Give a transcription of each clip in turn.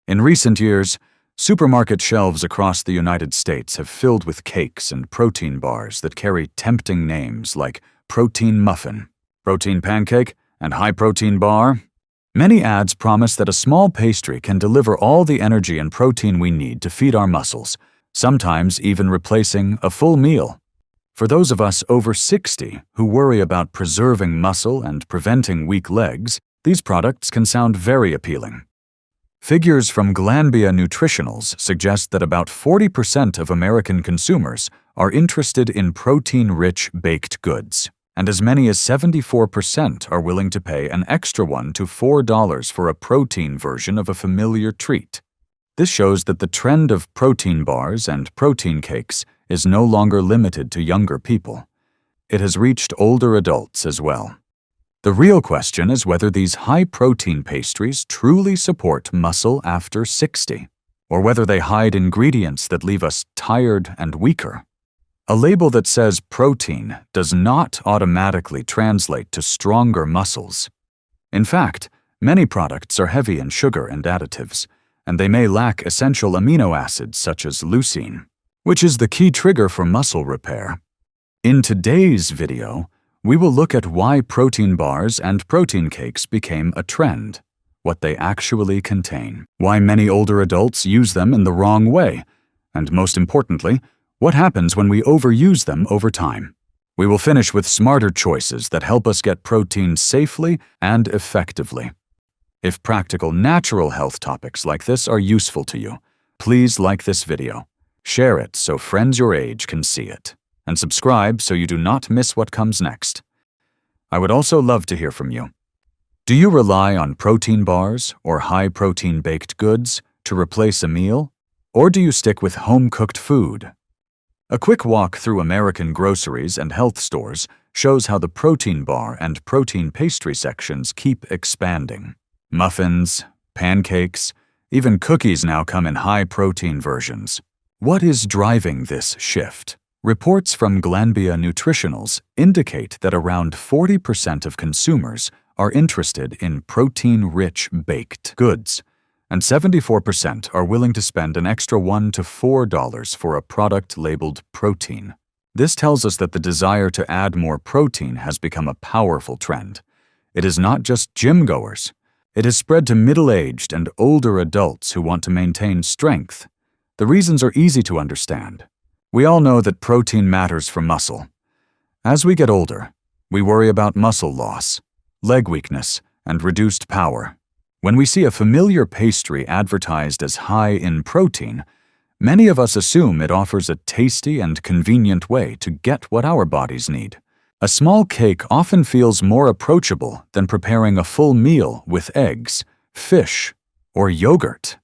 In recent years, supermarket shelves across the United States have filled with cakes and protein bars that carry tempting names like protein muffin, protein pancake, and high-protein bar. Many ads promise that a small pastry can deliver all the energy and protein we need to feed our muscles, sometimes even replacing a full meal. For those of us over 60 who worry about preserving muscle and preventing weak legs, these products can sound very appealing. Figures from Glanbia Nutritionals suggest that about 40% of American consumers are interested in protein-rich baked goods, and as many as 74% are willing to pay an extra $1 to $4 for a protein version of a familiar treat. This shows that the trend of protein bars and protein cakes is no longer limited to younger people. It has reached older adults as well. The real question is whether these high-protein pastries truly support muscle after 60, or whether they hide ingredients that leave us tired and weaker. A label that says protein does not automatically translate to stronger muscles. In fact, many products are heavy in sugar and additives, and they may lack essential amino acids such as leucine, which is the key trigger for muscle repair. In today's video, we will look at why protein bars and protein cakes became a trend, what they actually contain, why many older adults use them in the wrong way, and most importantly, what happens when we overuse them over time. We will finish with smarter choices that help us get protein safely and effectively. If practical natural health topics like this are useful to you, please like this video, share it so friends your age can see it, and subscribe so you do not miss what comes next. I would also love to hear from you. Do you rely on protein bars or high-protein baked goods to replace a meal, or do you stick with home-cooked food? A quick walk through American groceries and health stores shows how the protein bar and protein pastry sections keep expanding. Muffins, pancakes, even cookies now come in high-protein versions. What is driving this shift? Reports from Glanbia Nutritionals indicate that around 40% of consumers are interested in protein-rich baked goods, and 74% are willing to spend an extra $1 to $4 for a product labeled protein. This tells us that the desire to add more protein has become a powerful trend. It is not just gym-goers. It has spread to middle-aged and older adults who want to maintain strength. The reasons are easy to understand. We all know that protein matters for muscle. As we get older, we worry about muscle loss, leg weakness, and reduced power. When we see a familiar pastry advertised as high in protein, many of us assume it offers a tasty and convenient way to get what our bodies need. A small cake often feels more approachable than preparing a full meal with eggs, fish, or yogurt.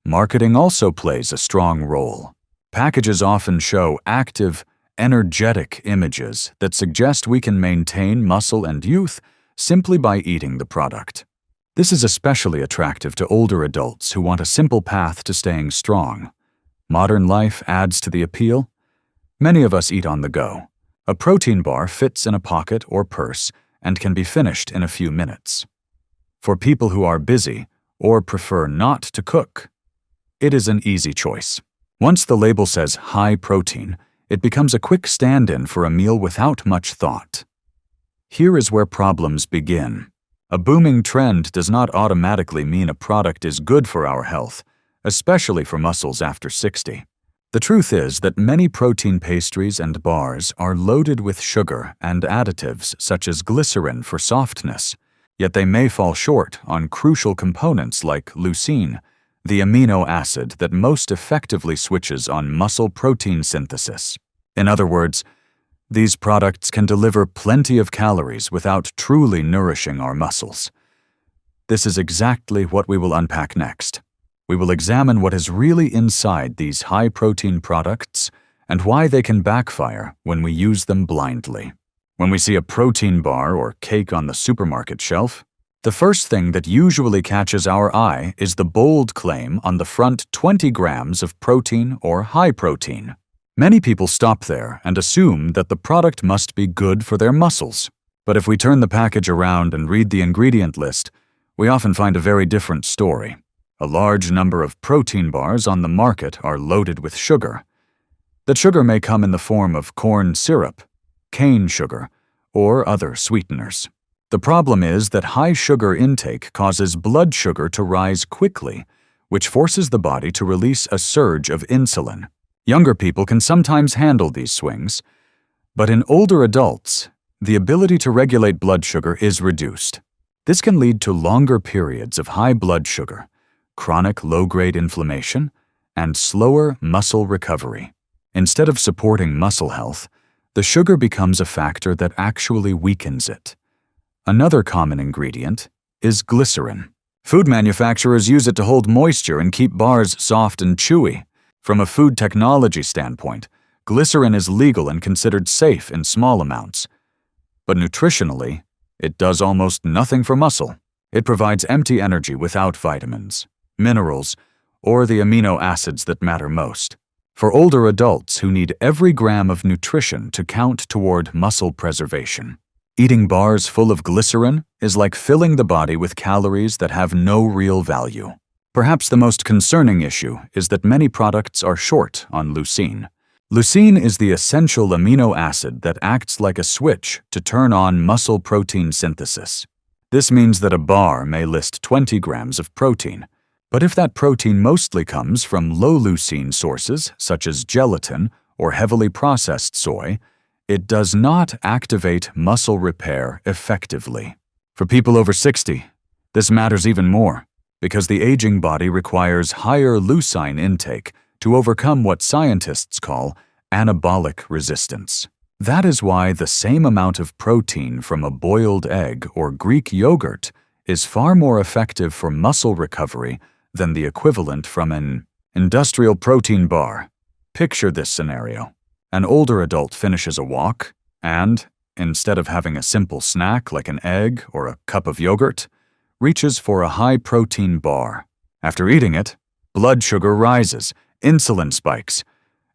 Marketing also plays a strong role. Packages often show active, energetic images that suggest we can maintain muscle and youth simply by eating the product. This is especially attractive to older adults who want a simple path to staying strong. Modern life adds to the appeal. Many of us eat on the go. A protein bar fits in a pocket or purse and can be finished in a few minutes. For people who are busy or prefer not to cook, it is an easy choice. Once the label says high protein, it becomes a quick stand-in for a meal without much thought. Here is where problems begin. A booming trend does not automatically mean a product is good for our health, especially for muscles after 60. The truth is that many protein pastries and bars are loaded with sugar and additives such as glycerin for softness, yet they may fall short on crucial components like leucine, the amino acid that most effectively switches on muscle protein synthesis. In other words, these products can deliver plenty of calories without truly nourishing our muscles. This is exactly what we will unpack next. We will examine what is really inside these high-protein products and why they can backfire when we use them blindly. When we see a protein bar or cake on the supermarket shelf, the first thing that usually catches our eye is the bold claim on the front 20 grams of protein or high protein. Many people stop there and assume that the product must be good for their muscles. But if we turn the package around and read the ingredient list, we often find a very different story. A large number of protein bars on the market are loaded with sugar. The sugar may come in the form of corn syrup, cane sugar, or other sweeteners. The problem is that high sugar intake causes blood sugar to rise quickly, which forces the body to release a surge of insulin. Younger people can sometimes handle these swings, but in older adults, the ability to regulate blood sugar is reduced. This can lead to longer periods of high blood sugar, chronic low-grade inflammation, and slower muscle recovery. Instead of supporting muscle health, the sugar becomes a factor that actually weakens it. Another common ingredient is glycerin. Food manufacturers use it to hold moisture and keep bars soft and chewy. From a food technology standpoint, glycerin is legal and considered safe in small amounts. But nutritionally, it does almost nothing for muscle. It provides empty energy without vitamins, minerals, or the amino acids that matter most. For older adults who need every gram of nutrition to count toward muscle preservation, eating bars full of glycerin is like filling the body with calories that have no real value. Perhaps the most concerning issue is that many products are short on leucine. Leucine is the essential amino acid that acts like a switch to turn on muscle protein synthesis. This means that a bar may list 20 grams of protein, but if that protein mostly comes from low leucine sources, such as gelatin or heavily processed soy, it does not activate muscle repair effectively. For people over 60, this matters even more, because the aging body requires higher leucine intake to overcome what scientists call anabolic resistance. That is why the same amount of protein from a boiled egg or Greek yogurt is far more effective for muscle recovery than the equivalent from an industrial protein bar. Picture this scenario. An older adult finishes a walk and, instead of having a simple snack like an egg or a cup of yogurt, reaches for a high-protein bar. After eating it, blood sugar rises, insulin spikes,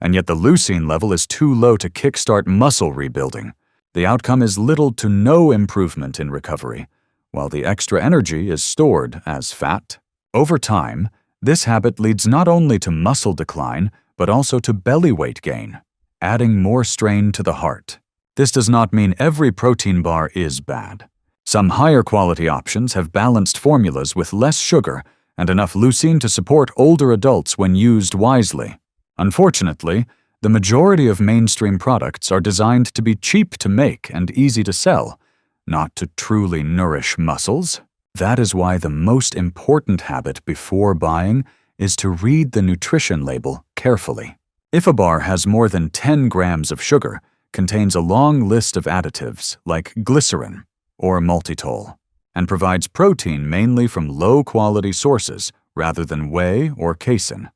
and yet the leucine level is too low to kickstart muscle rebuilding. The outcome is little to no improvement in recovery, while the extra energy is stored as fat. Over time, this habit leads not only to muscle decline, but also to belly weight gain, adding more strain to the heart. This does not mean every protein bar is bad. Some higher quality options have balanced formulas with less sugar and enough leucine to support older adults when used wisely. Unfortunately, the majority of mainstream products are designed to be cheap to make and easy to sell, not to truly nourish muscles. That is why the most important habit before buying is to read the nutrition label carefully. If a bar has more than 10 grams of sugar, contains a long list of additives like glycerin or maltitol, and provides protein mainly from low-quality sources rather than whey or casein,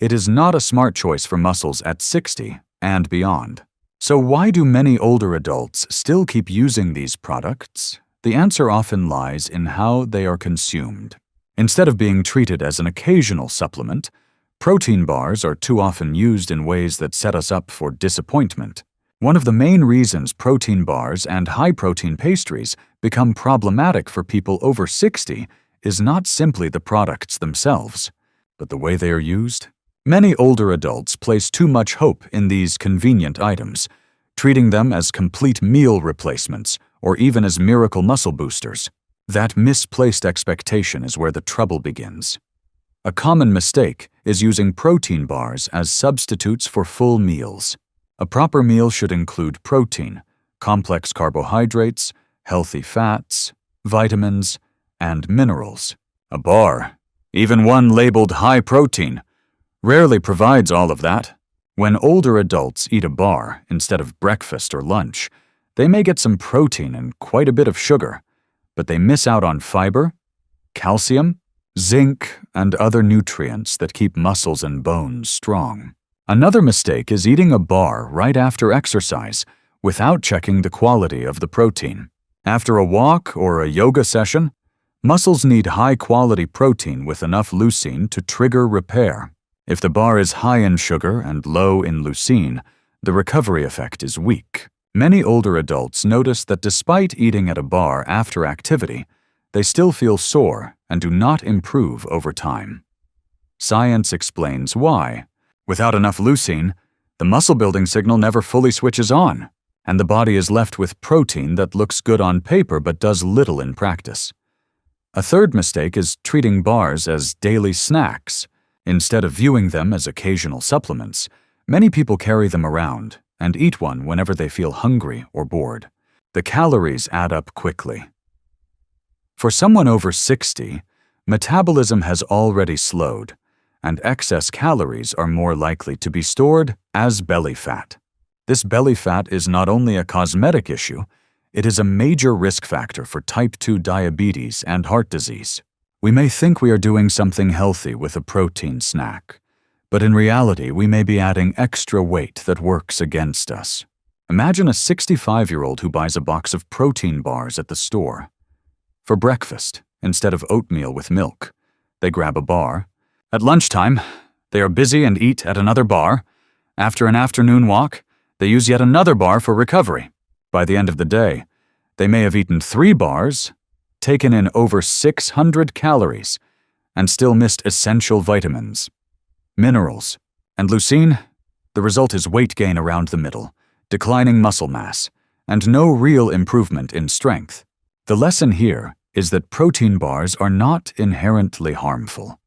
it is not a smart choice for muscles at 60 and beyond. So why do many older adults still keep using these products? The answer often lies in how they are consumed. Instead of being treated as an occasional supplement, protein bars are too often used in ways that set us up for disappointment. One of the main reasons protein bars and high-protein pastries become problematic for people over 60 is not simply the products themselves, but the way they are used. Many older adults place too much hope in these convenient items, treating them as complete meal replacements or even as miracle muscle boosters. That misplaced expectation is where the trouble begins. A common mistake is using protein bars as substitutes for full meals. A proper meal should include protein, complex carbohydrates, healthy fats, vitamins, and minerals. A bar, even one labeled high protein, rarely provides all of that. When older adults eat a bar instead of breakfast or lunch, they may get some protein and quite a bit of sugar, but they miss out on fiber, calcium, zinc, and other nutrients that keep muscles and bones strong. Another mistake is eating a bar right after exercise without checking the quality of the protein. After a walk or a yoga session, muscles need high-quality protein with enough leucine to trigger repair. If the bar is high in sugar and low in leucine, the recovery effect is weak. Many older adults notice that despite eating at a bar after activity, they still feel sore and do not improve over time. Science explains why. Without enough leucine, the muscle-building signal never fully switches on, and the body is left with protein that looks good on paper but does little in practice. A third mistake is treating bars as daily snacks. Instead of viewing them as occasional supplements, many people carry them around and eat one whenever they feel hungry or bored. The calories add up quickly. For someone over 60, metabolism has already slowed, and excess calories are more likely to be stored as belly fat. This belly fat is not only a cosmetic issue, it is a major risk factor for type 2 diabetes and heart disease. We may think we are doing something healthy with a protein snack, but in reality we may be adding extra weight that works against us. Imagine a 65-year-old who buys a box of protein bars at the store. For breakfast, instead of oatmeal with milk, they grab a bar. At lunchtime, they are busy and eat at another bar. After an afternoon walk, they use yet another bar for recovery. By the end of the day, they may have eaten 3 bars, taken in over 600 calories, and still missed essential vitamins, minerals, and leucine. The result is weight gain around the middle, declining muscle mass, and no real improvement in strength. The lesson here is that protein bars are not inherently harmful.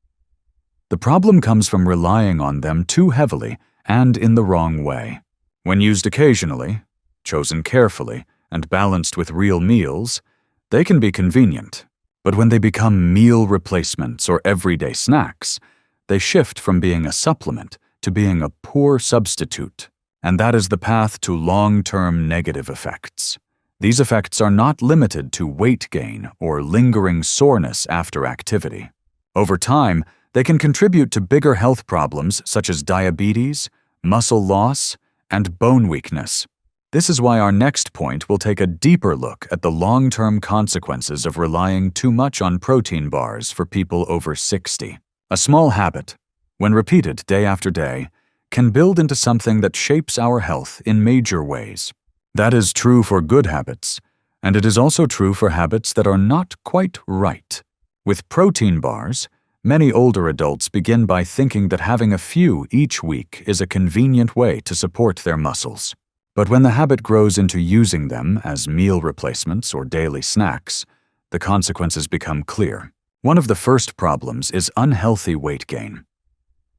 The problem comes from relying on them too heavily and in the wrong way. When used occasionally, chosen carefully, and balanced with real meals, they can be convenient. But when they become meal replacements or everyday snacks, they shift from being a supplement to being a poor substitute, and that is the path to long-term negative effects. These effects are not limited to weight gain or lingering soreness after activity. Over time, they can contribute to bigger health problems such as diabetes, muscle loss, and bone weakness. This is why our next point will take a deeper look at the long-term consequences of relying too much on protein bars for people over 60. A small habit, when repeated day after day, can build into something that shapes our health in major ways. That is true for good habits, and it is also true for habits that are not quite right. With protein bars, many older adults begin by thinking that having a few each week is a convenient way to support their muscles. But when the habit grows into using them as meal replacements or daily snacks, the consequences become clear. One of the first problems is unhealthy weight gain.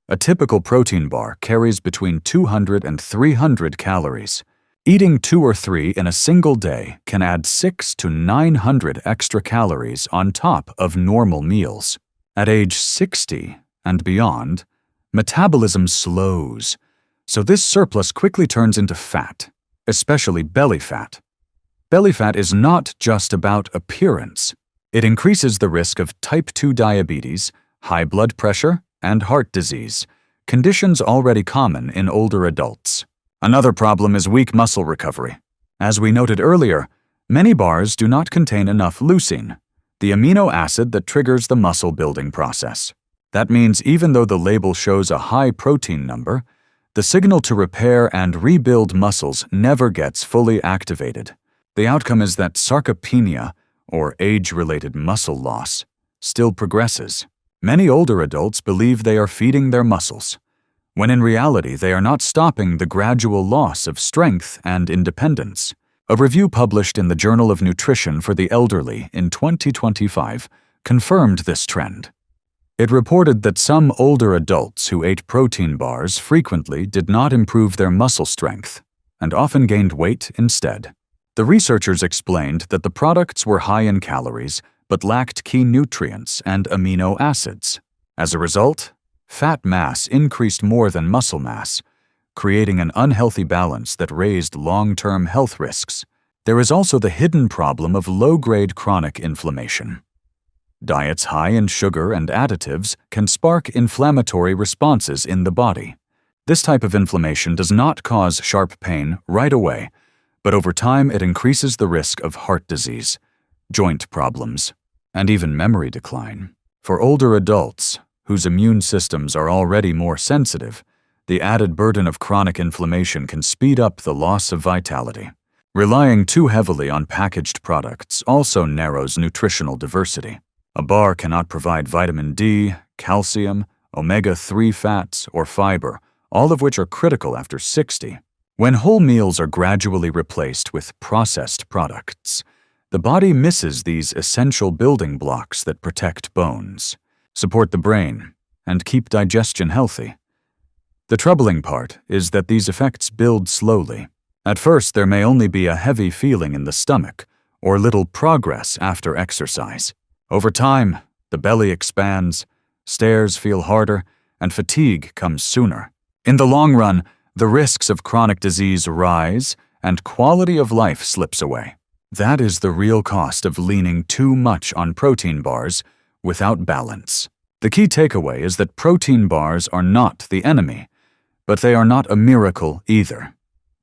A typical protein bar carries between 200 and 300 calories. Eating 2 or 3 in a single day can add 600 to 900 extra calories on top of normal meals. At age 60 and beyond, metabolism slows, so this surplus quickly turns into fat, especially belly fat. Belly fat is not just about appearance. It increases the risk of type 2 diabetes, high blood pressure, and heart disease, conditions already common in older adults. Another problem is weak muscle recovery. As we noted earlier, many bars do not contain enough leucine, the amino acid that triggers the muscle-building process. That means even though the label shows a high protein number, the signal to repair and rebuild muscles never gets fully activated. The outcome is that sarcopenia, or age-related muscle loss, still progresses. Many older adults believe they are feeding their muscles, when in reality they are not stopping the gradual loss of strength and independence. A review published in the Journal of Nutrition for the Elderly in 2025 confirmed this trend. It reported that some older adults who ate protein bars frequently did not improve their muscle strength and often gained weight instead. The researchers explained that the products were high in calories but lacked key nutrients and amino acids. As a result, fat mass increased more than muscle mass, creating an unhealthy balance that raised long-term health risks. There is also the hidden problem of low-grade chronic inflammation. Diets high in sugar and additives can spark inflammatory responses in the body. This type of inflammation does not cause sharp pain right away, but over time it increases the risk of heart disease, joint problems, and even memory decline. For older adults, whose immune systems are already more sensitive, the added burden of chronic inflammation can speed up the loss of vitality. Relying too heavily on packaged products also narrows nutritional diversity. A bar cannot provide vitamin D, calcium, omega-3 fats, or fiber, all of which are critical after 60. When whole meals are gradually replaced with processed products, the body misses these essential building blocks that protect bones, support the brain, and keep digestion healthy. The troubling part is that these effects build slowly. At first, there may only be a heavy feeling in the stomach or little progress after exercise. Over time, the belly expands, stairs feel harder, and fatigue comes sooner. In the long run, the risks of chronic disease rise and quality of life slips away. That is the real cost of leaning too much on protein bars without balance. The key takeaway is that protein bars are not the enemy, but they are not a miracle either.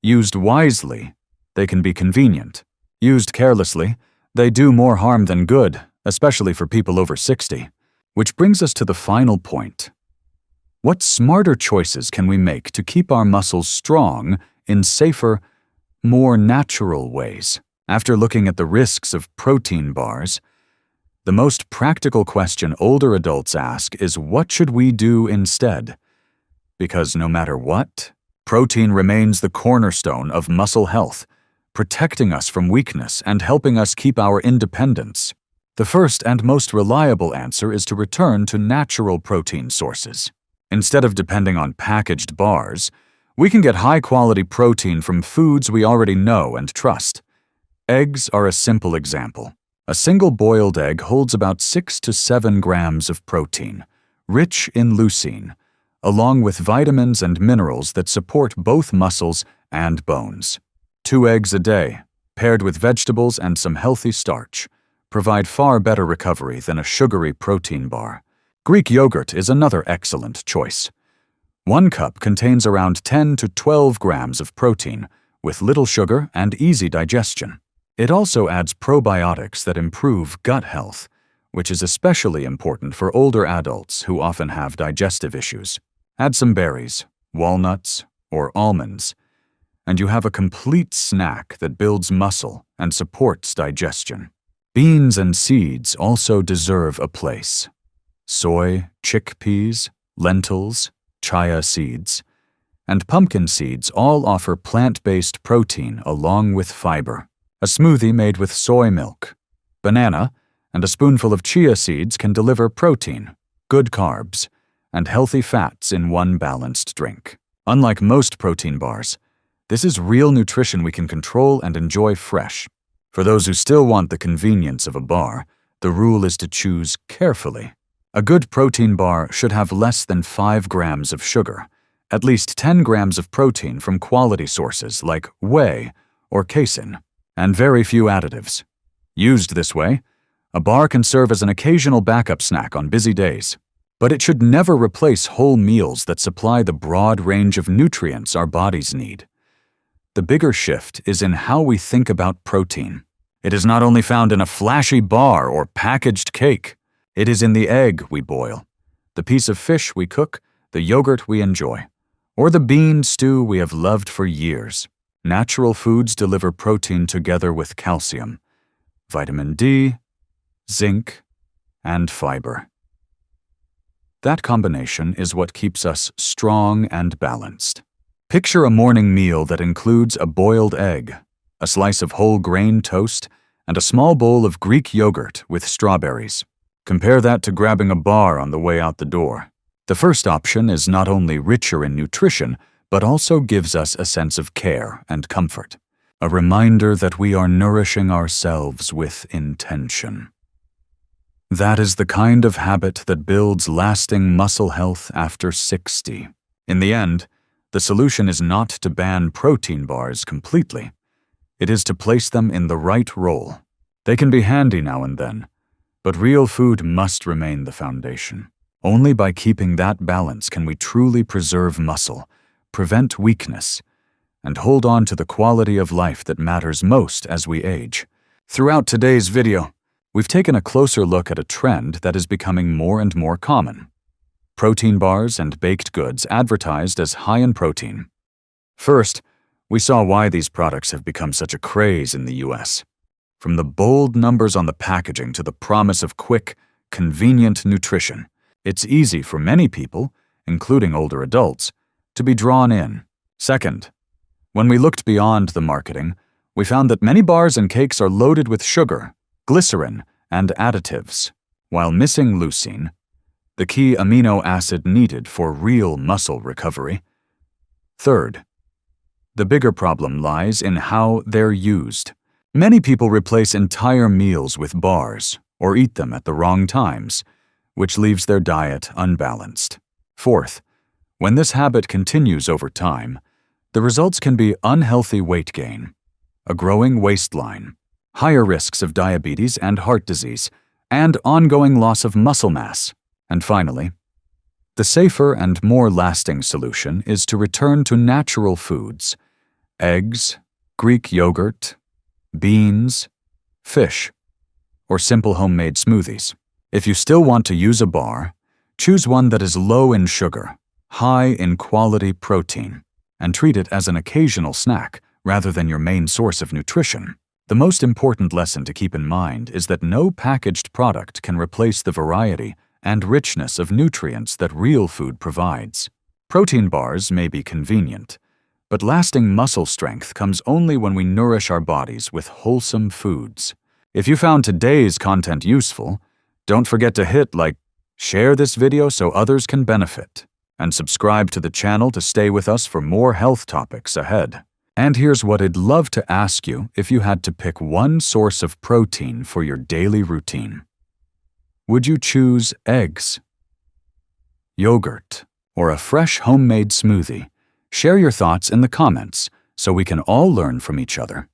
Used wisely, they can be convenient. Used carelessly, they do more harm than good, especially for people over 60. Which brings us to the final point. What smarter choices can we make to keep our muscles strong in safer, more natural ways? After looking at the risks of protein bars, the most practical question older adults ask is, what should we do instead? Because no matter what, protein remains the cornerstone of muscle health, protecting us from weakness and helping us keep our independence. The first and most reliable answer is to return to natural protein sources. Instead of depending on packaged bars, we can get high-quality protein from foods we already know and trust. Eggs are a simple example. A single boiled egg holds about 6 to 7 grams of protein, rich in leucine, along with vitamins and minerals that support both muscles and bones. 2 eggs a day, paired with vegetables and some healthy starch, provide far better recovery than a sugary protein bar. Greek yogurt is another excellent choice. 1 cup contains around 10 to 12 grams of protein, with little sugar and easy digestion. It also adds probiotics that improve gut health, which is especially important for older adults who often have digestive issues. Add some berries, walnuts, or almonds, and you have a complete snack that builds muscle and supports digestion. Beans and seeds also deserve a place. Soy, chickpeas, lentils, chia seeds, and pumpkin seeds all offer plant-based protein along with fiber. A smoothie made with soy milk, banana, and a spoonful of chia seeds can deliver protein, good carbs, and healthy fats in one balanced drink. Unlike most protein bars, this is real nutrition we can control and enjoy fresh. For those who still want the convenience of a bar, the rule is to choose carefully. A good protein bar should have less than 5 grams of sugar, at least 10 grams of protein from quality sources like whey or casein, and very few additives. Used this way, a bar can serve as an occasional backup snack on busy days, but it should never replace whole meals that supply the broad range of nutrients our bodies need. The bigger shift is in how we think about protein. It is not only found in a flashy bar or packaged cake. It is in the egg we boil, the piece of fish we cook, the yogurt we enjoy, or the bean stew we have loved for years. Natural foods deliver protein together with calcium, vitamin D, zinc, and fiber. That combination is what keeps us strong and balanced. Picture a morning meal that includes a boiled egg, a slice of whole grain toast, and a small bowl of Greek yogurt with strawberries. Compare that to grabbing a bar on the way out the door. The first option is not only richer in nutrition, but also gives us a sense of care and comfort, a reminder that we are nourishing ourselves with intention. That is the kind of habit that builds lasting muscle health after 60. In the end, the solution is not to ban protein bars completely. It is to place them in the right role. They can be handy now and then, but real food must remain the foundation. Only by keeping that balance can we truly preserve muscle, prevent weakness, and hold on to the quality of life that matters most as we age. Throughout today's video, we've taken a closer look at a trend that is becoming more and more common: protein bars and baked goods advertised as high in protein. First, We saw why these products have become such a craze in the US. From the bold numbers on the packaging to the promise of quick, convenient nutrition, it's easy for many people, including older adults, to be drawn in. Second, when we looked beyond the marketing, we found that many bars and cakes are loaded with sugar, glycerin, and additives, while missing leucine, the key amino acid needed for real muscle recovery. Third, the bigger problem lies in how they're used. Many people replace entire meals with bars or eat them at the wrong times, which leaves their diet unbalanced. Fourth, when this habit continues over time, the results can be unhealthy weight gain, a growing waistline, higher risks of diabetes and heart disease, and ongoing loss of muscle mass. And finally, the safer and more lasting solution is to return to natural foods: eggs, Greek yogurt, beans, fish, or simple homemade smoothies. If you still want to use a bar, choose one that is low in sugar, high in quality protein, and treat it as an occasional snack rather than your main source of nutrition. The most important lesson to keep in mind is that no packaged product can replace the variety and richness of nutrients that real food provides. Protein bars may be convenient, but lasting muscle strength comes only when we nourish our bodies with wholesome foods. If you found today's content useful, don't forget to hit like, share this video so others can benefit, and subscribe to the channel to stay with us for more health topics ahead. And here's what I'd love to ask you if you had to pick one source of protein for your daily routine. Would you choose eggs, yogurt, or a fresh homemade smoothie? Share your thoughts in the comments so we can all learn from each other.